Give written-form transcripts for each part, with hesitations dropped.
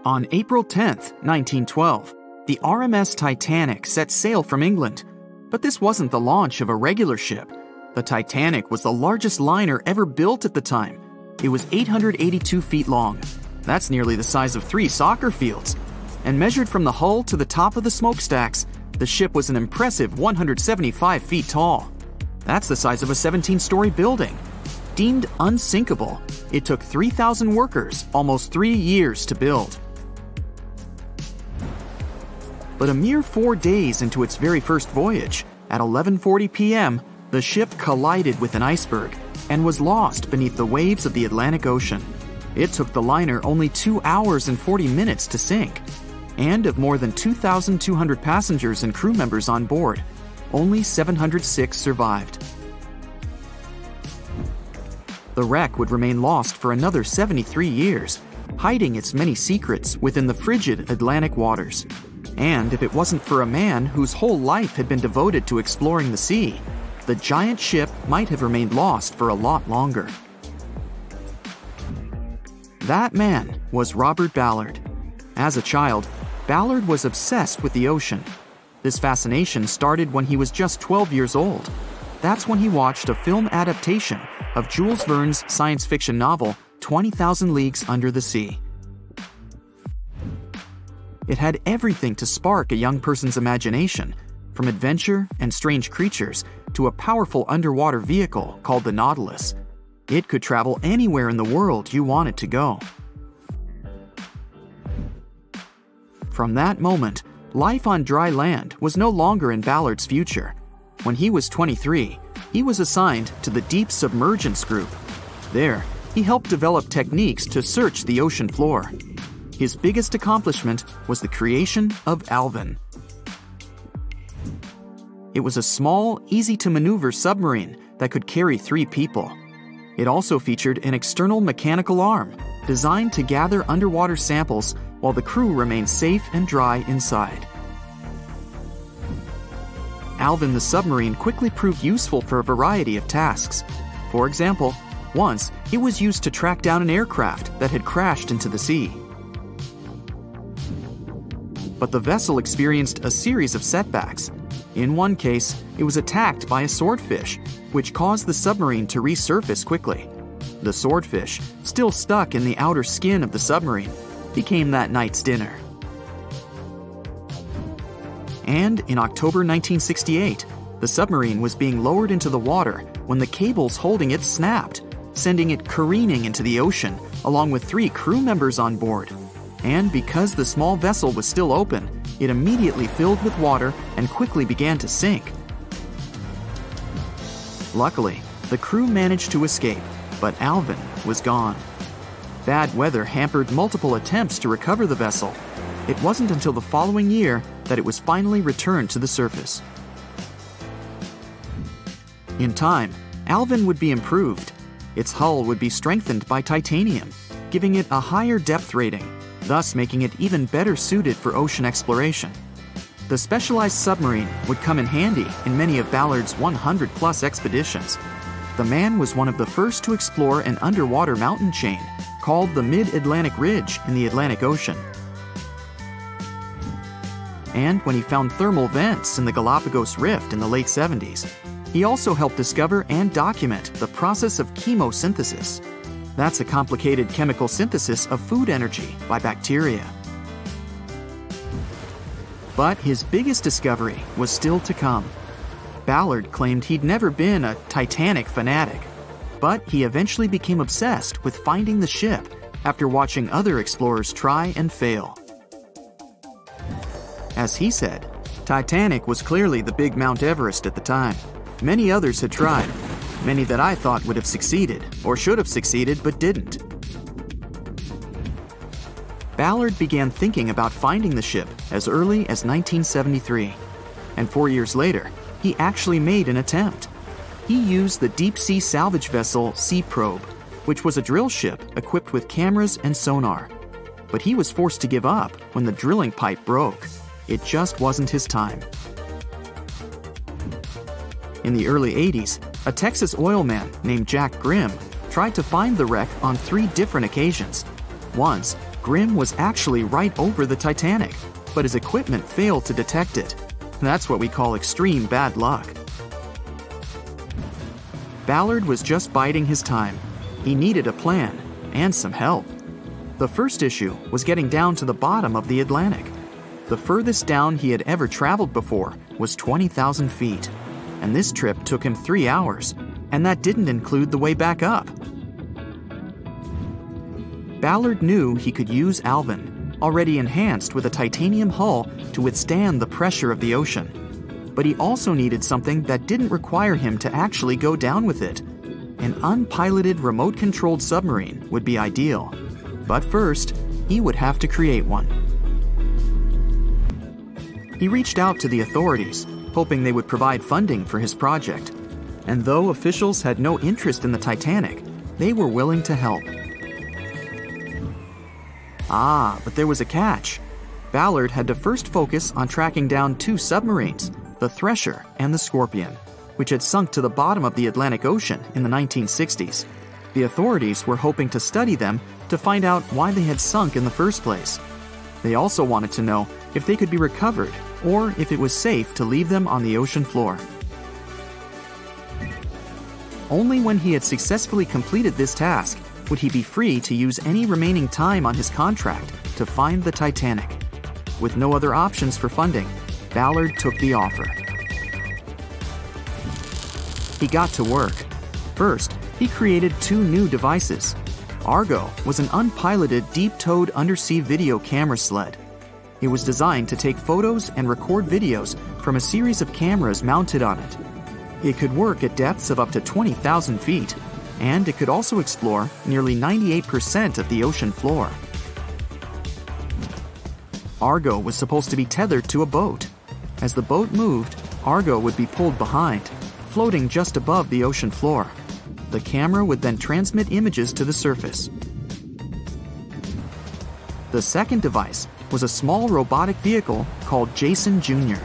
On April 10, 1912, the RMS Titanic set sail from England. But this wasn't the launch of a regular ship. The Titanic was the largest liner ever built at the time. It was 882 feet long. That's nearly the size of 3 soccer fields. And measured from the hull to the top of the smokestacks, the ship was an impressive 175 feet tall. That's the size of a 17-story building. Deemed unsinkable, it took 3,000 workers almost 3 years to build. But a mere 4 days into its very first voyage, at 11:40 p.m., the ship collided with an iceberg and was lost beneath the waves of the Atlantic Ocean. It took the liner only 2 hours and 40 minutes to sink. And of more than 2,200 passengers and crew members on board, only 706 survived. The wreck would remain lost for another 73 years, hiding its many secrets within the frigid Atlantic waters. And if it wasn't for a man whose whole life had been devoted to exploring the sea, the giant ship might have remained lost for a lot longer. That man was Robert Ballard. As a child, Ballard was obsessed with the ocean. This fascination started when he was just 12 years old. That's when he watched a film adaptation of Jules Verne's science fiction novel, 20,000 Leagues Under the Sea. It had everything to spark a young person's imagination, from adventure and strange creatures to a powerful underwater vehicle called the Nautilus. It could travel anywhere in the world you wanted to go. From that moment, life on dry land was no longer in Ballard's future. When he was 23, he was assigned to the Deep Submergence Group. There, he helped develop techniques to search the ocean floor. His biggest accomplishment was the creation of Alvin. It was a small, easy-to-maneuver submarine that could carry 3 people. It also featured an external mechanical arm designed to gather underwater samples while the crew remained safe and dry inside. Alvin the submarine quickly proved useful for a variety of tasks. For example, once it was used to track down an aircraft that had crashed into the sea. But the vessel experienced a series of setbacks. In one case, it was attacked by a swordfish, which caused the submarine to resurface quickly. The swordfish, still stuck in the outer skin of the submarine, became that night's dinner. And in October 1968, the submarine was being lowered into the water when the cables holding it snapped, sending it careening into the ocean, along with 3 crew members on board. And because the small vessel was still open, it immediately filled with water and quickly began to sink. Luckily, the crew managed to escape, but Alvin was gone. Bad weather hampered multiple attempts to recover the vessel. It wasn't until the following year that it was finally returned to the surface. In time, Alvin would be improved. Its hull would be strengthened by titanium, giving it a higher depth rating, thus making it even better suited for ocean exploration. The specialized submarine would come in handy in many of Ballard's 100-plus expeditions. The man was one of the first to explore an underwater mountain chain called the Mid-Atlantic Ridge in the Atlantic Ocean. And when he found thermal vents in the Galapagos Rift in the late 70s, he also helped discover and document the process of chemosynthesis. That's a complicated chemical synthesis of food energy by bacteria. But his biggest discovery was still to come. Ballard claimed he'd never been a Titanic fanatic, but he eventually became obsessed with finding the ship after watching other explorers try and fail. As he said, Titanic was clearly the big Mount Everest at the time. Many others had tried, many that I thought would have succeeded, or should have succeeded, but didn't. Ballard began thinking about finding the ship as early as 1973, and 4 years later, he actually made an attempt. He used the deep-sea salvage vessel Sea Probe, which was a drill ship equipped with cameras and sonar. But he was forced to give up when the drilling pipe broke. It just wasn't his time. In the early 80s, a Texas oil man named Jack Grimm tried to find the wreck on 3 different occasions. Once, Grimm was actually right over the Titanic, but his equipment failed to detect it. That's what we call extreme bad luck. Ballard was just biding his time. He needed a plan and some help. The first issue was getting down to the bottom of the Atlantic. The furthest down he had ever traveled before was 20,000 feet, and this trip took him 3 hours, and that didn't include the way back up. Ballard knew he could use Alvin, already enhanced with a titanium hull, to withstand the pressure of the ocean. But he also needed something that didn't require him to actually go down with it. An unpiloted, remote-controlled submarine would be ideal. But first, he would have to create one. He reached out to the authorities, hoping they would provide funding for his project. And though officials had no interest in the Titanic, they were willing to help. But there was a catch. Ballard had to first focus on tracking down 2 submarines, the Thresher and the Scorpion, which had sunk to the bottom of the Atlantic Ocean in the 1960s. The authorities were hoping to study them to find out why they had sunk in the first place. They also wanted to know if they could be recovered or if it was safe to leave them on the ocean floor. Only when he had successfully completed this task would he be free to use any remaining time on his contract to find the Titanic. With no other options for funding, Ballard took the offer. He got to work. First, he created 2 new devices. Argo was an unpiloted, deep-towed undersea video camera sled. It was designed to take photos and record videos from a series of cameras mounted on it. It could work at depths of up to 20,000 feet, and it could also explore nearly 98% of the ocean floor. Argo was supposed to be tethered to a boat. As the boat moved, Argo would be pulled behind, floating just above the ocean floor. The camera would then transmit images to the surface. The second device was a small robotic vehicle called Jason Jr.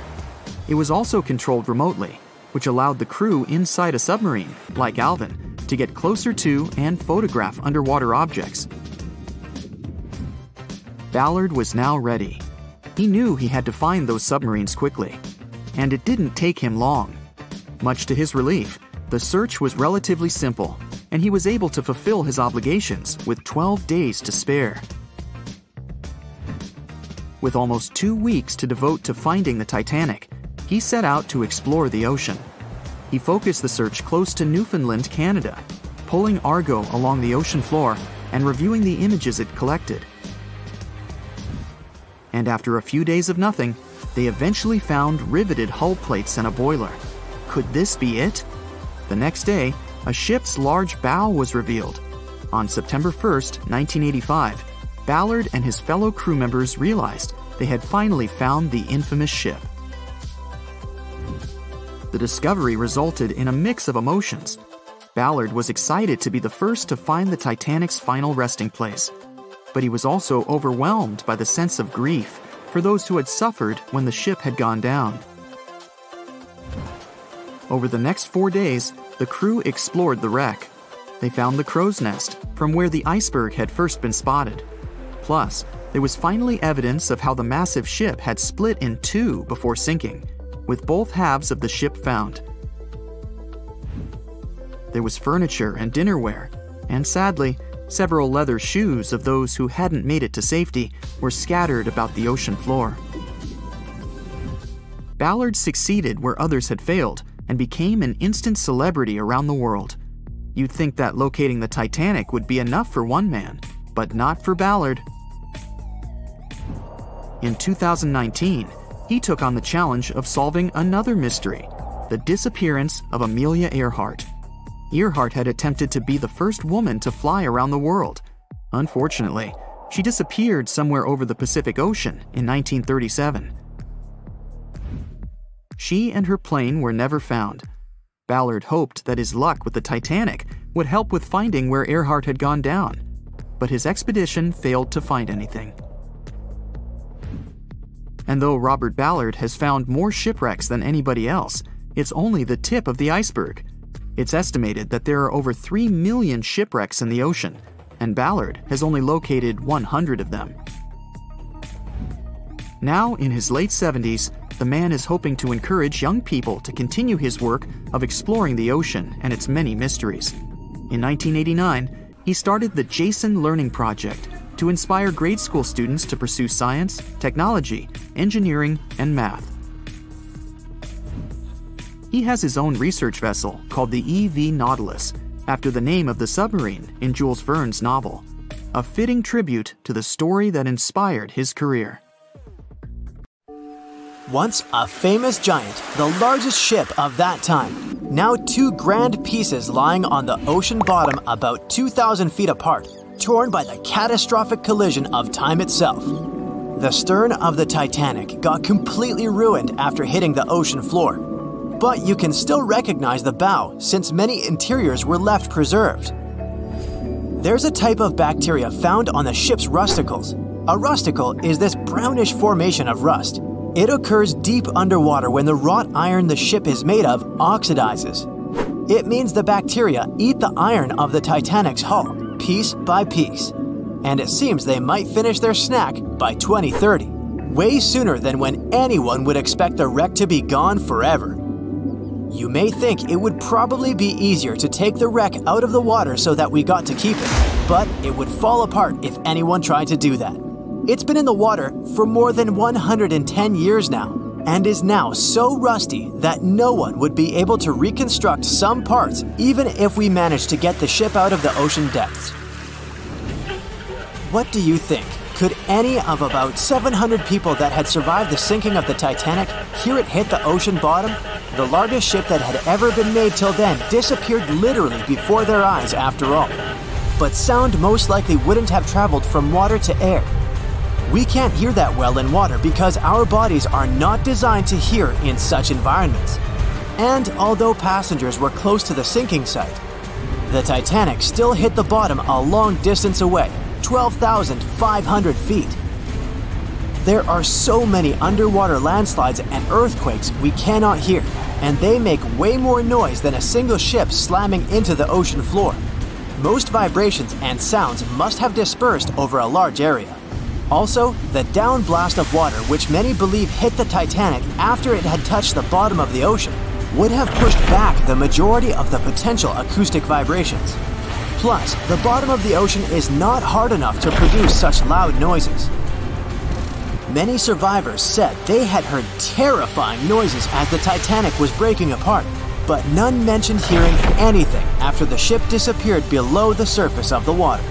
It was also controlled remotely, which allowed the crew inside a submarine, like Alvin, to get closer to and photograph underwater objects. Ballard was now ready. He knew he had to find those submarines quickly, and it didn't take him long. Much to his relief, the search was relatively simple, and he was able to fulfill his obligations with 12 days to spare. With almost 2 weeks to devote to finding the Titanic, he set out to explore the ocean. He focused the search close to Newfoundland, Canada, pulling Argo along the ocean floor and reviewing the images it collected. And after a few days of nothing, they eventually found riveted hull plates and a boiler. Could this be it? The next day, a ship's large bow was revealed. On September 1st, 1985, Ballard and his fellow crew members realized they had finally found the infamous ship. The discovery resulted in a mix of emotions. Ballard was excited to be the first to find the Titanic's final resting place, but he was also overwhelmed by the sense of grief for those who had suffered when the ship had gone down. Over the next 4 days, the crew explored the wreck. They found the crow's nest, from where the iceberg had first been spotted. Plus, there was finally evidence of how the massive ship had split in 2 before sinking, with both halves of the ship found. There was furniture and dinnerware, and sadly, several leather shoes of those who hadn't made it to safety were scattered about the ocean floor. Ballard succeeded where others had failed and became an instant celebrity around the world. You'd think that locating the Titanic would be enough for one man, but not for Ballard. In 2019, he took on the challenge of solving another mystery, the disappearance of Amelia Earhart. Earhart had attempted to be the first woman to fly around the world. Unfortunately, she disappeared somewhere over the Pacific Ocean in 1937. She and her plane were never found. Ballard hoped that his luck with the Titanic would help with finding where Earhart had gone down, but his expedition failed to find anything. And though Robert Ballard has found more shipwrecks than anybody else, it's only the tip of the iceberg. It's estimated that there are over 3 million shipwrecks in the ocean, and Ballard has only located 100 of them. Now, in his late 70s, the man is hoping to encourage young people to continue his work of exploring the ocean and its many mysteries. In 1989, he started the Jason Learning Project to inspire grade school students to pursue science, technology, engineering, and math. He has his own research vessel called the EV Nautilus, after the name of the submarine in Jules Verne's novel, a fitting tribute to the story that inspired his career. Once a famous giant, the largest ship of that time, now two grand pieces lying on the ocean bottom about 2,000 feet apart, torn by the catastrophic collision of time itself. The stern of the Titanic got completely ruined after hitting the ocean floor, but you can still recognize the bow since many interiors were left preserved. There's a type of bacteria found on the ship's rusticles. A rusticle is this brownish formation of rust. It occurs deep underwater when the wrought iron the ship is made of oxidizes. It means the bacteria eat the iron of the Titanic's hull, piece by piece. And it seems they might finish their snack by 2030, way sooner than when anyone would expect the wreck to be gone forever. You may think it would probably be easier to take the wreck out of the water so that we got to keep it, but it would fall apart if anyone tried to do that. It's been in the water for more than 110 years now, and is now so rusty that no one would be able to reconstruct some parts even if we managed to get the ship out of the ocean depths. What do you think? Could any of about 700 people that had survived the sinking of the Titanic hear it hit the ocean bottom? The largest ship that had ever been made till then disappeared literally before their eyes after all. But sound most likely wouldn't have traveled from water to air. We can't hear that well in water because our bodies are not designed to hear in such environments. And although passengers were close to the sinking site, the Titanic still hit the bottom a long distance away, 12,500 feet. There are so many underwater landslides and earthquakes we cannot hear, and they make way more noise than a single ship slamming into the ocean floor. Most vibrations and sounds must have dispersed over a large area. Also, the downblast of water, which many believe hit the Titanic after it had touched the bottom of the ocean, would have pushed back the majority of the potential acoustic vibrations. Plus, the bottom of the ocean is not hard enough to produce such loud noises. Many survivors said they had heard terrifying noises as the Titanic was breaking apart, but none mentioned hearing anything after the ship disappeared below the surface of the water.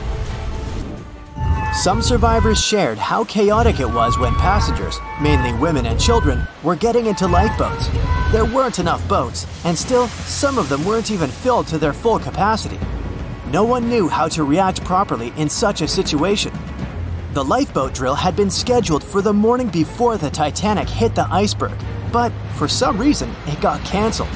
Some survivors shared how chaotic it was when passengers, mainly women and children, were getting into lifeboats. There weren't enough boats, and still, some of them weren't even filled to their full capacity. No one knew how to react properly in such a situation. The lifeboat drill had been scheduled for the morning before the Titanic hit the iceberg, but for some reason, it got canceled.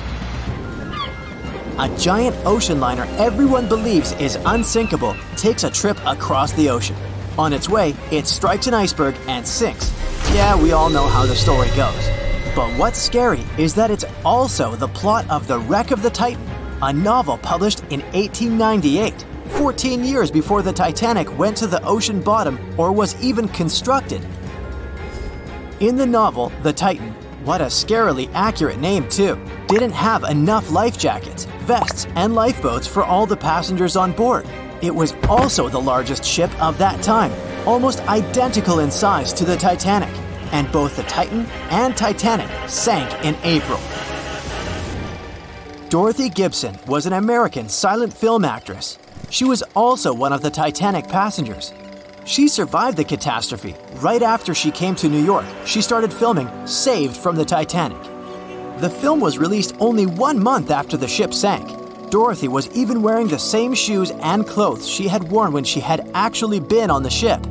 A giant ocean liner everyone believes is unsinkable takes a trip across the ocean. On its way, it strikes an iceberg and sinks. Yeah, we all know how the story goes. But what's scary is that it's also the plot of The Wreck of the Titan, a novel published in 1898, 14 years before the Titanic went to the ocean bottom or was even constructed. In the novel, the Titan, what a scarily accurate name too, didn't have enough life jackets, vests, and lifeboats for all the passengers on board. It was also the largest ship of that time, almost identical in size to the Titanic, and both the Titan and Titanic sank in April. Dorothy Gibson was an American silent film actress. She was also one of the Titanic passengers. She survived the catastrophe. Right after she came to New York, she started filming Saved from the Titanic. The film was released only 1 month after the ship sank. Dorothy was even wearing the same shoes and clothes she had worn when she had actually been on the ship.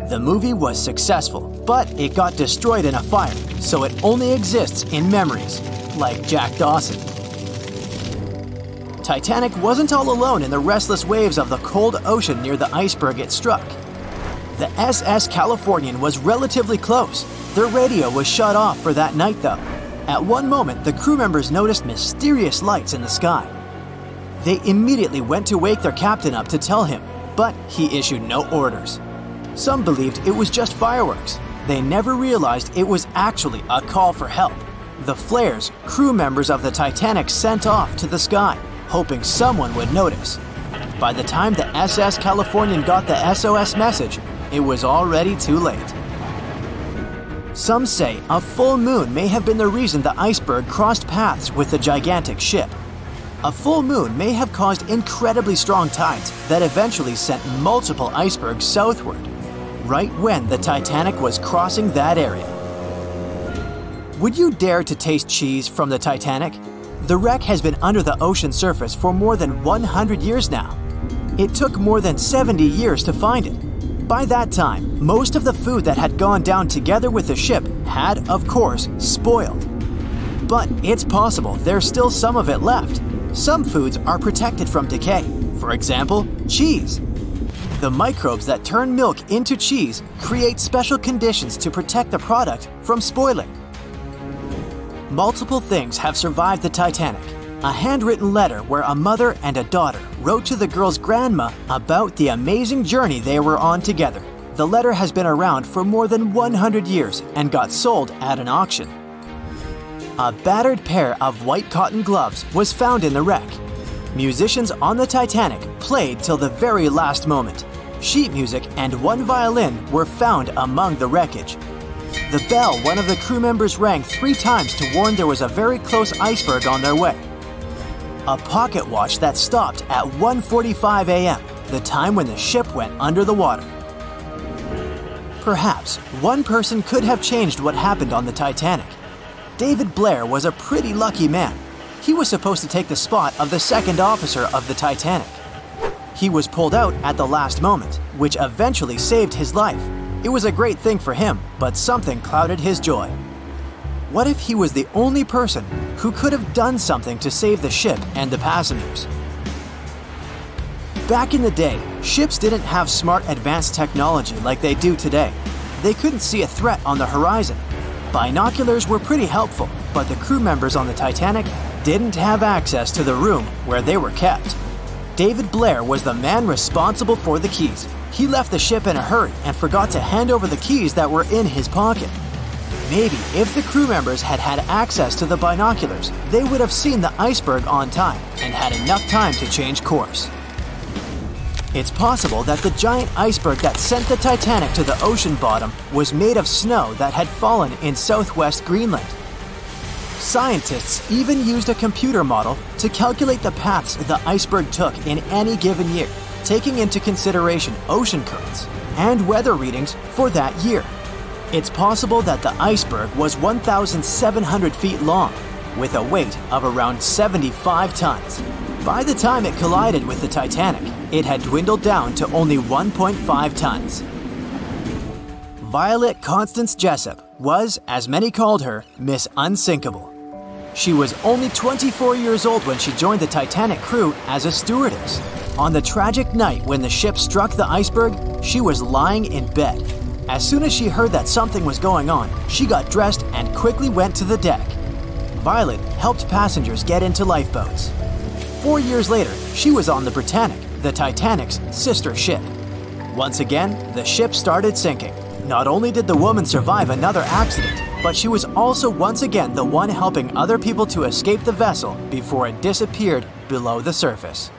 The movie was successful, but it got destroyed in a fire, so it only exists in memories, like Jack Dawson. Titanic wasn't all alone in the restless waves of the cold ocean near the iceberg it struck. The SS Californian was relatively close. Their radio was shut off for that night though. At one moment, the crew members noticed mysterious lights in the sky. They immediately went to wake their captain up to tell him, but he issued no orders. Some believed it was just fireworks. They never realized it was actually a call for help. The flares crew members of the Titanic sent off to the sky, hoping someone would notice. By the time the SS Californian got the SOS message, it was already too late. Some say a full moon may have been the reason the iceberg crossed paths with the gigantic ship. A full moon may have caused incredibly strong tides that eventually sent multiple icebergs southward, right when the Titanic was crossing that area. Would you dare to taste cheese from the Titanic? The wreck has been under the ocean surface for more than 100 years now. It took more than 70 years to find it. By that time, most of the food that had gone down together with the ship had, of course, spoiled. But it's possible there's still some of it left. Some foods are protected from decay. For example, cheese. The microbes that turn milk into cheese create special conditions to protect the product from spoiling. Multiple things have survived the Titanic. A handwritten letter where a mother and a daughter wrote to the girl's grandma about the amazing journey they were on together. The letter has been around for more than 100 years and got sold at an auction. A battered pair of white cotton gloves was found in the wreck. Musicians on the Titanic played till the very last moment. Sheet music and one violin were found among the wreckage. The bell one of the crew members rang 3 times to warn there was a very close iceberg on their way. A pocket watch that stopped at 1:45 a.m., the time when the ship went under the water. Perhaps one person could have changed what happened on the Titanic. David BLAIR was a pretty lucky man. He was supposed to take the spot of the second officer of the Titanic. He was pulled out at the last moment, which eventually saved his life. It was a great thing for him, but something clouded his joy. What if he was the only person who could have done something to save the ship and the passengers? Back in the day, ships didn't have smart advanced technology like they do today. They couldn't see a threat on the horizon. Binoculars were pretty helpful, but the crew members on the Titanic didn't have access to the room where they were kept. David BLAIR was the man responsible for the keys. He left the ship in a hurry and forgot to hand over the keys that were in his pocket. Maybe if the crew members had had access to the binoculars, they would have seen the iceberg on time and had enough time to change course. It's possible that the giant iceberg that sent the Titanic to the ocean bottom was made of snow that had fallen in southwest Greenland. Scientists even used a computer model to calculate the paths the iceberg took in any given year, taking into consideration ocean currents and weather readings for that year. It's possible that the iceberg was 1,700 feet long, with a weight of around 75 tons. By the time it collided with the Titanic, it had dwindled down to only 1.5 tons. Violet Constance Jessup was, as many called her, Miss Unsinkable. She was only 24 years old when she joined the Titanic crew as a stewardess. On the tragic night when the ship struck the iceberg, she was lying in bed. As soon as she heard that something was going on, she got dressed and quickly went to the deck. Violet helped passengers get into lifeboats. 4 years later, she was on the BRITANNIC, the Titanic's sister ship. Once again, the ship started sinking. Not only did the woman survive another accident, but she was also once again the one helping other people to escape the vessel before it disappeared below the surface.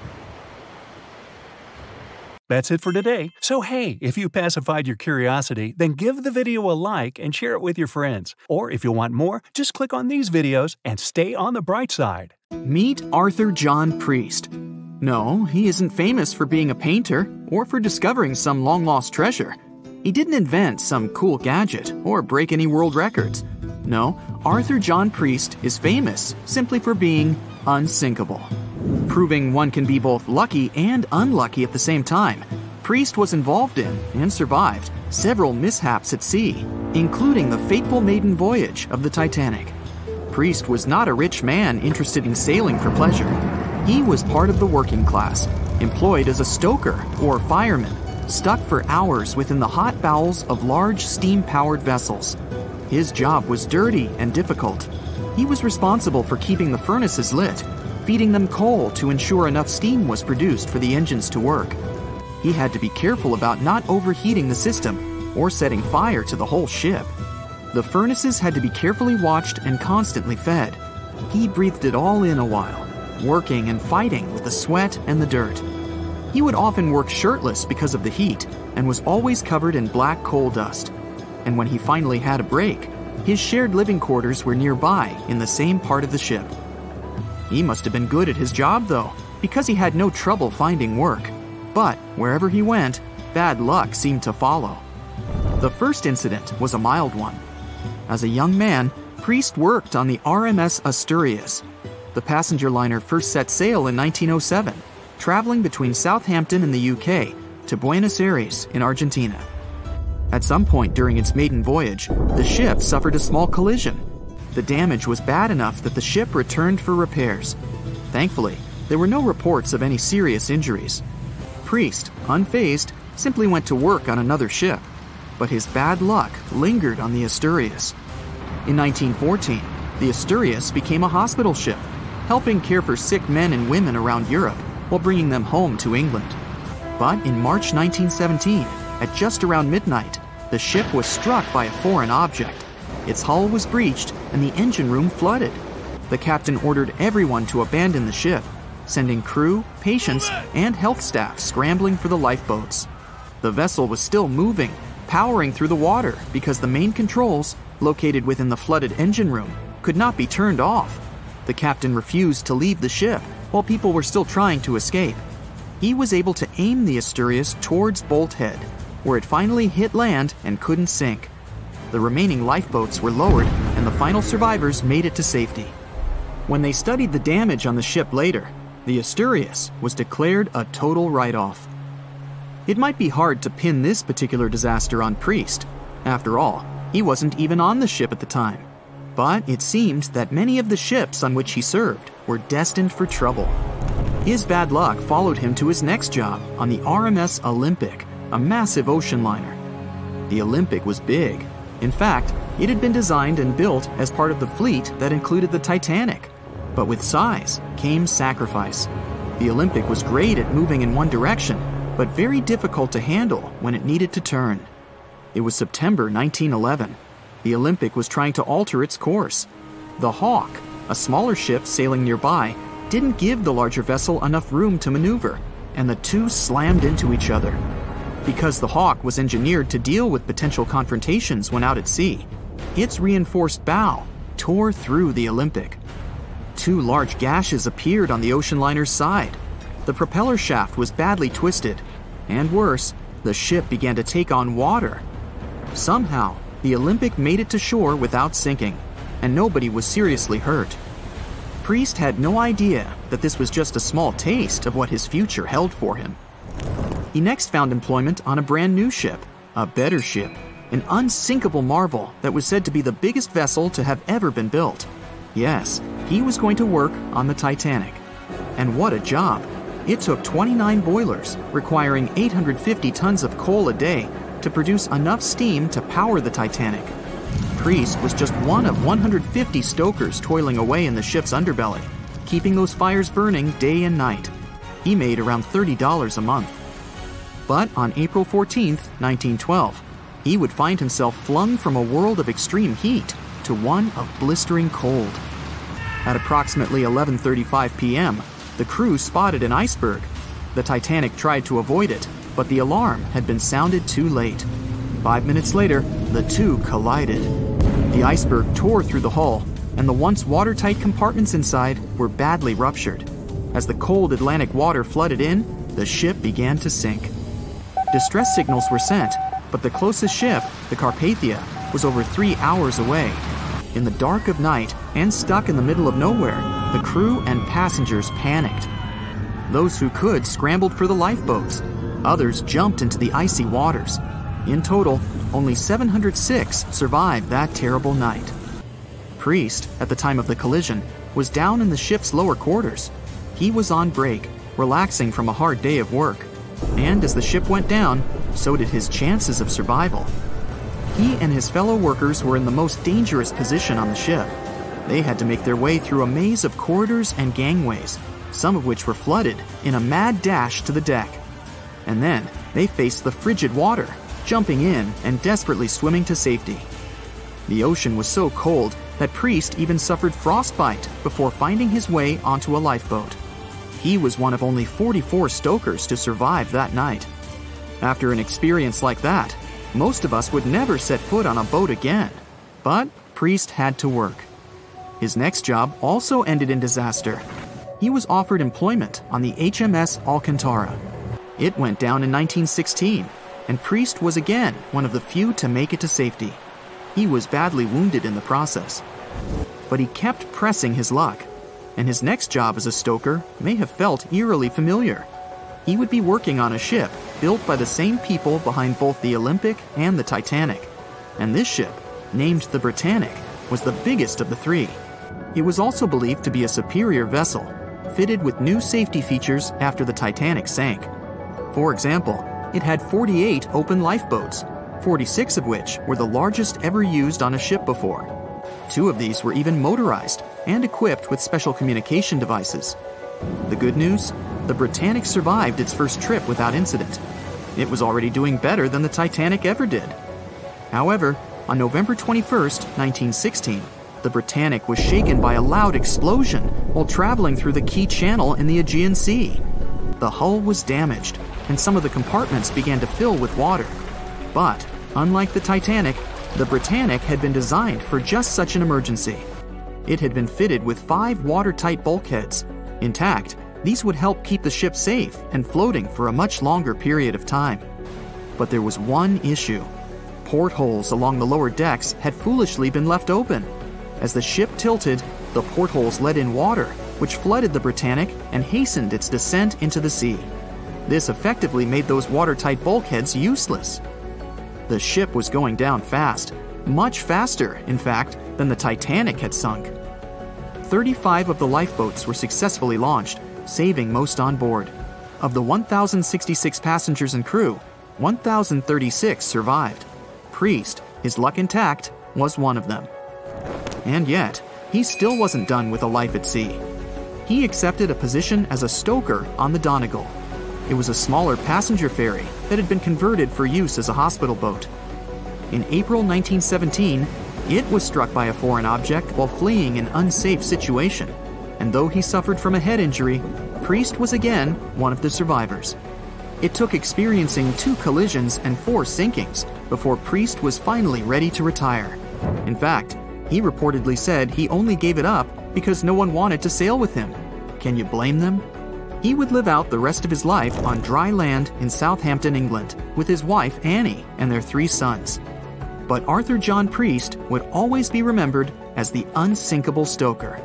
That's it for today. So hey, if you pacified your curiosity, then give the video a like and share it with your friends. Or if you want more, just click on these videos and stay on the bright side. Meet Arthur John Priest. No, he isn't famous for being a painter or for discovering some long-lost treasure. He didn't invent some cool gadget or break any world records. No, Arthur John Priest is famous simply for being unsinkable. Proving one can be both lucky and unlucky at the same time, Priest was involved in, and survived, several mishaps at sea, including the fateful maiden voyage of the Titanic. Priest was not a rich man interested in sailing for pleasure. He was part of the working class, employed as a stoker or fireman, stuck for hours within the hot bowels of large steam-powered vessels. His job was dirty and difficult. He was responsible for keeping the furnaces lit, feeding them coal to ensure enough steam was produced for the engines to work. He had to be careful about not overheating the system or setting fire to the whole ship. The furnaces had to be carefully watched and constantly fed. He breathed it all in a while, working and fighting with the sweat and the dirt. He would often work shirtless because of the heat and was always covered in black coal dust. And when he finally had a break, his shared living quarters were nearby in the same part of the ship. He must have been good at his job, though, because he had no trouble finding work. But wherever he went, bad luck seemed to follow. The first incident was a mild one. As a young man, Priest worked on the RMS Asturias. The passenger liner first set sail in 1907, traveling between Southampton in the UK to Buenos Aires in Argentina. At some point during its maiden voyage, the ship suffered a small collision. The damage was bad enough that the ship returned for repairs. Thankfully, there were no reports of any serious injuries. Priest, unfazed, simply went to work on another ship, but his bad luck lingered on the Asturias. In 1914, the Asturias became a hospital ship, helping care for sick men and women around Europe while bringing them home to England. But in March 1917, at just around midnight, the ship was struck by a foreign object. Its hull was breached and the engine room flooded. The captain ordered everyone to abandon the ship, sending crew, patients, and health staff scrambling for the lifeboats. The vessel was still moving, powering through the water because the main controls, located within the flooded engine room, could not be turned off. The captain refused to leave the ship while people were still trying to escape. He was able to aim the Asturias towards Bolt Head, where it finally hit land and couldn't sink. The remaining lifeboats were lowered and the final survivors made it to safety. When they studied the damage on the ship later, the Asturias was declared a total write-off. It might be hard to pin this particular disaster on Priest. After all, he wasn't even on the ship at the time. But it seemed that many of the ships on which he served were destined for trouble. His bad luck followed him to his next job on the RMS Olympic, a massive ocean liner. The Olympic was big. In fact, it had been designed and built as part of the fleet that included the Titanic. But with size came sacrifice. The Olympic was great at moving in one direction, but very difficult to handle when it needed to turn. It was September 1911. The Olympic was trying to alter its course. The Hawk, a smaller ship sailing nearby, didn't give the larger vessel enough room to maneuver, and the two slammed into each other. Because the Hawk was engineered to deal with potential confrontations when out at sea, its reinforced bow tore through the Olympic. Two large gashes appeared on the ocean liner's side. The propeller shaft was badly twisted, and worse, the ship began to take on water. Somehow, the Olympic made it to shore without sinking, and nobody was seriously hurt. Priest had no idea that this was just a small taste of what his future held for him. He next found employment on a brand new ship, a better ship, an unsinkable marvel that was said to be the biggest vessel to have ever been built. Yes, he was going to work on the Titanic. And what a job! It took 29 boilers, requiring 850 tons of coal a day to produce enough steam to power the Titanic. Priest was just one of 150 stokers toiling away in the ship's underbelly, keeping those fires burning day and night. He made around $30 a month. But on April 14th, 1912, he would find himself flung from a world of extreme heat to one of blistering cold. At approximately 11:35 p.m., the crew spotted an iceberg. The Titanic tried to avoid it, but the alarm had been sounded too late. 5 minutes later, the two collided. The iceberg tore through the hull, and the once watertight compartments inside were badly ruptured. As the cold Atlantic water flooded in, the ship began to sink. Distress signals were sent, but the closest ship, the Carpathia, was over 3 hours away. In the dark of night and stuck in the middle of nowhere, the crew and passengers panicked. Those who could scrambled for the lifeboats. Others jumped into the icy waters. In total, only 706 survived that terrible night. Priest, at the time of the collision, was down in the ship's lower quarters. He was on break, relaxing from a hard day of work. And as the ship went down, so did his chances of survival. He and his fellow workers were in the most dangerous position on the ship. They had to make their way through a maze of corridors and gangways, some of which were flooded, in a mad dash to the deck. And then they faced the frigid water, jumping in and desperately swimming to safety. The ocean was so cold that Priest even suffered frostbite before finding his way onto a lifeboat. He was one of only 44 stokers to survive that night. After an experience like that, most of us would never set foot on a boat again. But Priest had to work. His next job also ended in disaster. He was offered employment on the HMS Alcantara. It went down in 1916, and Priest was again one of the few to make it to safety. He was badly wounded in the process. But he kept pressing his luck, and his next job as a stoker may have felt eerily familiar. He would be working on a ship built by the same people behind both the Olympic and the Titanic. And this ship, named the BRITANNIC, was the biggest of the three. It was also believed to be a superior vessel, fitted with new safety features after the Titanic sank. For example, it had 48 open lifeboats, 46 of which were the largest ever used on a ship before. 2 of these were even motorized and equipped with special communication devices. The good news? The BRITANNIC survived its first trip without incident. It was already doing better than the Titanic ever did. However, on November 21st, 1916, the BRITANNIC was shaken by a loud explosion while traveling through the key channel in the Aegean Sea. The hull was damaged, and some of the compartments began to fill with water. But, unlike the Titanic, the BRITANNIC had been designed for just such an emergency. It had been fitted with 5 watertight bulkheads. Intact, these would help keep the ship safe and floating for a much longer period of time. But there was one issue. Portholes along the lower decks had foolishly been left open. As the ship tilted, the portholes let in water, which flooded the BRITANNIC and hastened its descent into the sea. This effectively made those watertight bulkheads useless. The ship was going down fast, much faster, in fact, than the Titanic had sunk. 35 of the lifeboats were successfully launched, saving most on board. Of the 1,066 passengers and crew, 1,036 survived. Priest, his luck intact, was one of them. And yet, he still wasn't done with a life at sea. He accepted a position as a stoker on the Donegal. It was a smaller passenger ferry that had been converted for use as a hospital boat. In April 1917, it was struck by a foreign object while fleeing an unsafe situation, and though he suffered from a head injury, Priest was again one of the survivors. It took experiencing 2 collisions and 4 sinkings before Priest was finally ready to retire. In fact, he reportedly said he only gave it up because no one wanted to sail with him. Can you blame them? He would live out the rest of his life on dry land in Southampton, England, with his wife Annie and their 3 sons. But Arthur John Priest would always be remembered as the unsinkable stoker.